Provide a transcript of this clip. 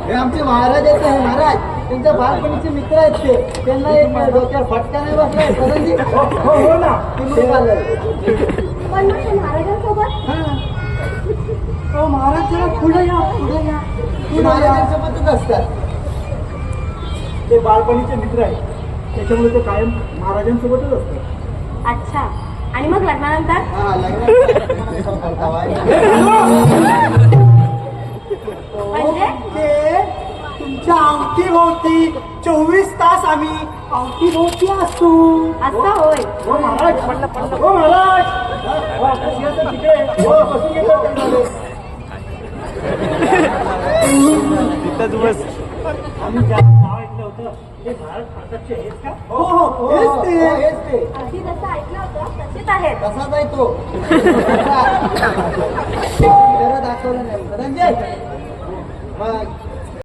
हे आमचे महाराज आहेत हे महाराज त्यांच्या बालपणीचे मित्र आहेत ते त्यांना एक डोक्यावर फटका नाही बसलाय सरांजी हो ना तुम्ही पण मग ते महाराजांसोबत हो महाराज जरा पुढे या ते महाराजांसोबतच असतात ते बालपणीचे मित्र आहेत त्याच्यामुळे ते कायम महाराजांसोबतच असतात अच्छा आणि मग लग्नानंतर म्हणजे ते तुमच्या अंगठी भोवती 24 तास आम्ही अंगठी भोवती असतो असं होय हो महाराज हो महाराज हो बसून घेतो आम्ही ज्या नाव ऐकलं होतं ते भारत भारताचे हेच का हो हो हेच ते आधी जसं ऐकलं होतं तसेच आहेत कसाच आहे तो खरं दाखवलं नाही धनंजय मग